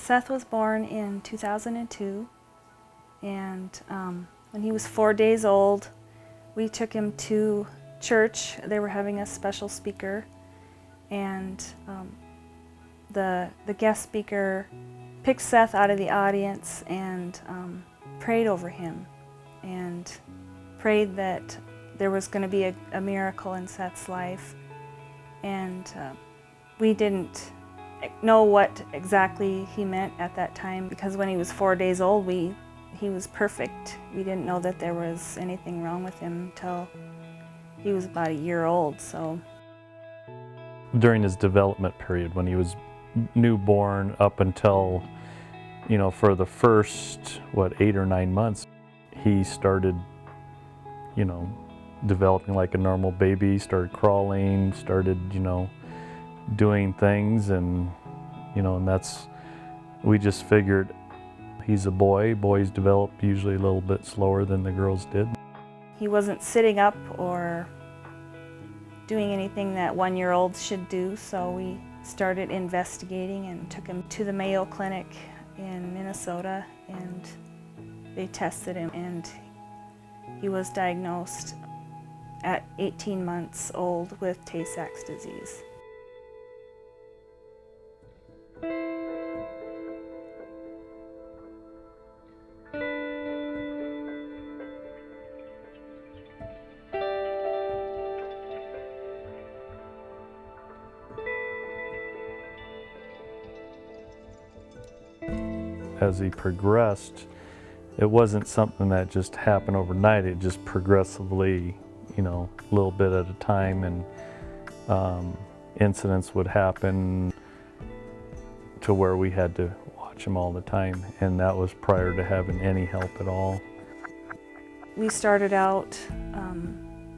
Seth was born in 2002, and when he was 4 days old, we took him to church. They were having a special speaker, and the guest speaker picked Seth out of the audience and prayed over him and prayed that there was going to be a miracle in Seth's life. And we didn't know what exactly he meant at that time, because when he was 4 days old, he was perfect. We didn't know that there was anything wrong with him until he was about a year old. So during his development period, when he was newborn up until, for the first 8 or 9 months, he started, developing like a normal baby, started crawling, started, doing things, and we just figured he's a boy. Boys develop usually a little bit slower than the girls did. he wasn't sitting up or doing anything that 1-year-olds should do, so we started investigating and took him to the Mayo Clinic in Minnesota, and they tested him, and he was diagnosed at 18 months old with Tay-Sachs disease. As he progressed, it wasn't something that just happened overnight. It just progressively, a little bit at a time, and incidents would happen to where we had to watch him all the time, and that was prior to having any help at all. We started out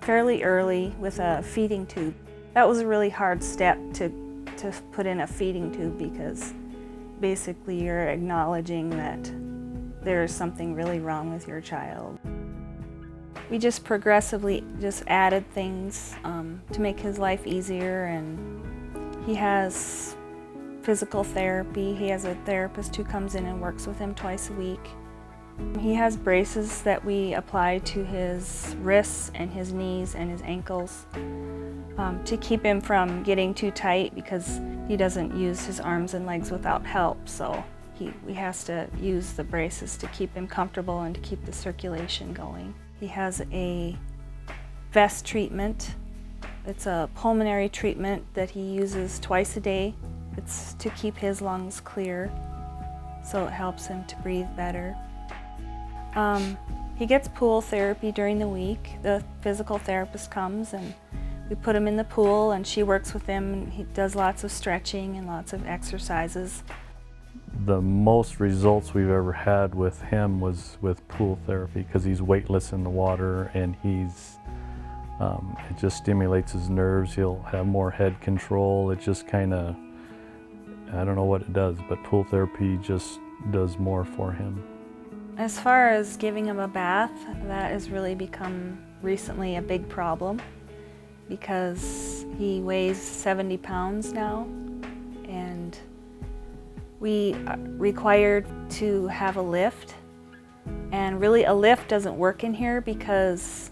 fairly early with a feeding tube. That was a really hard step to put in a feeding tube, because basically you're acknowledging that there's something really wrong with your child. We just progressively added things to make his life easier, and he has physical therapy. He has a therapist who comes in and works with him twice a week. He has braces that we apply to his wrists and his knees and his ankles to keep him from getting too tight, because he doesn't use his arms and legs without help, so we has to use the braces to keep him comfortable and to keep the circulation going. He has a vest treatment. It's a pulmonary treatment that he uses twice a day. It's to keep his lungs clear, so it helps him to breathe better. He gets pool therapy during the week. The physical therapist comes and we put him in the pool, and she works with him, and he does lots of stretching and lots of exercises. The most results we've ever had with him was with pool therapy, because he's weightless in the water, and it just stimulates his nerves. He'll have more head control. It just kind of, I don't know what it does, but pool therapy just does more for him. As far as giving him a bath, that has really become recently a big problem, because he weighs 70 pounds now, and we are required to have a lift. And really a lift doesn't work in here, because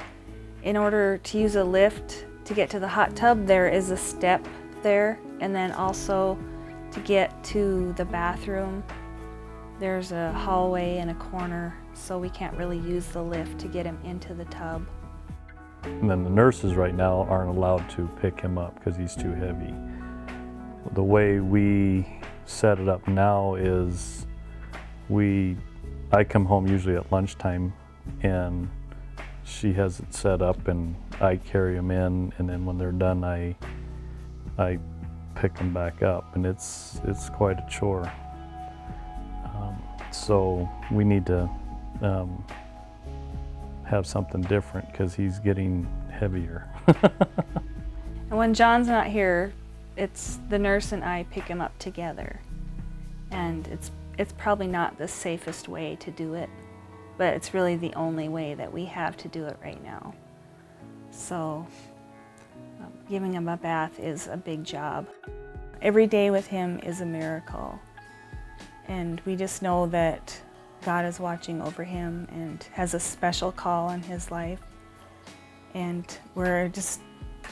in order to use a lift to get to the hot tub, there is a step there, and then also to get to the bathroom, there's a hallway and a corner, so we can't really use the lift to get him into the tub. And then the nurses right now aren't allowed to pick him up because he's too heavy. The way we set it up now is I come home usually at lunchtime, and she has it set up, and I carry them in, and then when they're done, I pick them back up, and it's quite a chore. So we need to have something different, because he's getting heavier. And when John's not here, it's the nurse and I pick him up together. And it's probably not the safest way to do it, but it's really the only way that we have to do it right now. So giving him a bath is a big job. Every day with him is a miracle. And we just know that God is watching over him and has a special call on his life. And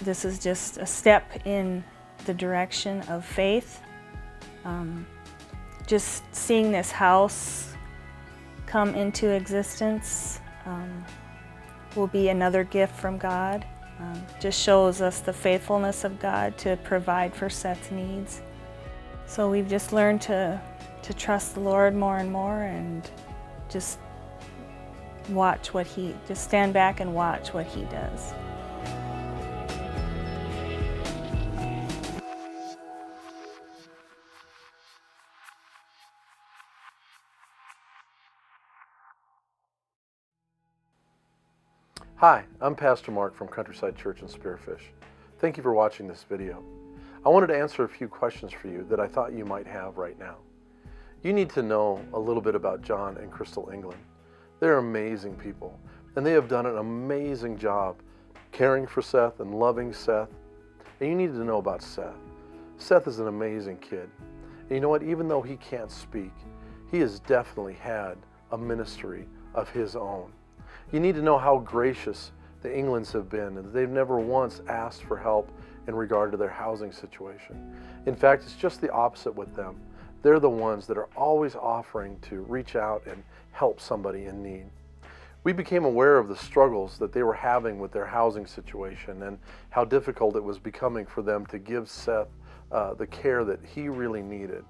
this is just a step in the direction of faith. Just seeing this house come into existence will be another gift from God. Just shows us the faithfulness of God to provide for Seth's needs. So we've just learned to trust the Lord more and more, and just stand back and watch what he does. Hi, I'm Pastor Mark from Countryside Church in Spearfish. Thank you for watching this video. I wanted to answer a few questions for you that I thought you might have right now. You need to know a little bit about John and Crystal England. They're amazing people, and they have done an amazing job caring for Seth and loving Seth. And you need to know about Seth. Seth is an amazing kid. And you know what? Even though he can't speak, he has definitely had a ministry of his own. You need to know how gracious the Englands have been, and they've never once asked for help in regard to their housing situation. In fact, it's just the opposite with them. They're the ones that are always offering to reach out and help somebody in need. We became aware of the struggles that they were having with their housing situation and how difficult it was becoming for them to give Seth the care that he really needed.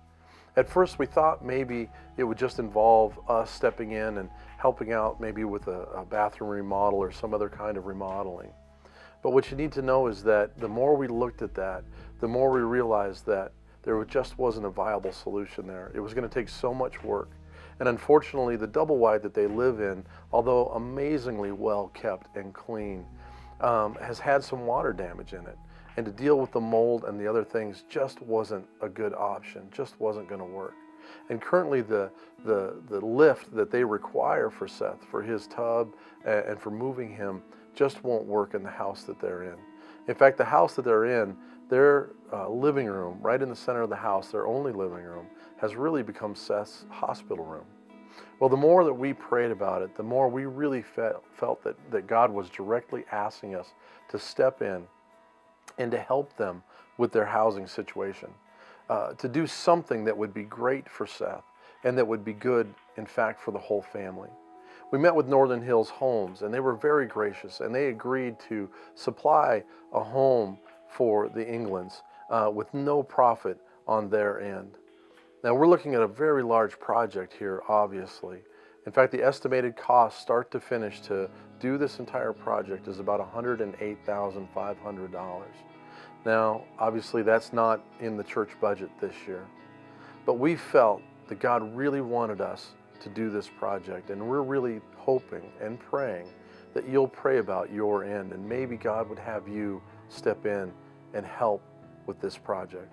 At first, we thought maybe it would just involve us stepping in and helping out maybe with a bathroom remodel or some other kind of remodeling. But what you need to know is that the more we looked at that, the more we realized that there just wasn't a viable solution there. It was going to take so much work. And unfortunately, the double wide that they live in, although amazingly well kept and clean, has had some water damage in it. And to deal with the mold and the other things just wasn't a good option, just wasn't going to work. And currently the lift that they require for Seth, for his tub and for moving him, just won't work in the house that they're in. In fact, the house that they're in, their living room, right in the center of the house, their only living room, has really become Seth's hospital room. Well, the more that we prayed about it, the more we really felt that God was directly asking us to step in and to help them with their housing situation, to do something that would be great for Seth and that would be good, in fact, for the whole family. We met with Northern Hills Homes, and they were very gracious, and they agreed to supply a home for the Englands with no profit on their end. Now, we're looking at a very large project here, obviously. In fact, the estimated cost, start to finish, to do this entire project is about $108,500. Now, obviously, that's not in the church budget this year. But we felt that God really wanted us to do this project, and we're really hoping and praying that you'll pray about your end, and maybe God would have you step in and help with this project.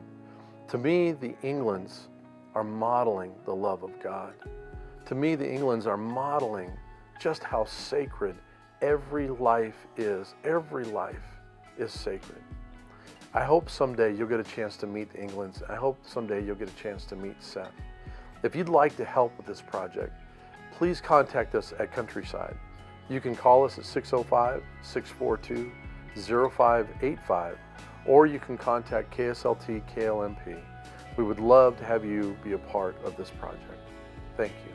To me, the Englands are modeling the love of God. To me, the Englands are modeling just how sacred every life is. Every life is sacred. I hope someday you'll get a chance to meet the Englands. I hope someday you'll get a chance to meet Seth. If you'd like to help with this project, please contact us at Countryside. You can call us at 605-642-0585, or you can contact KSLT KLMP. We would love to have you be a part of this project. Thank you.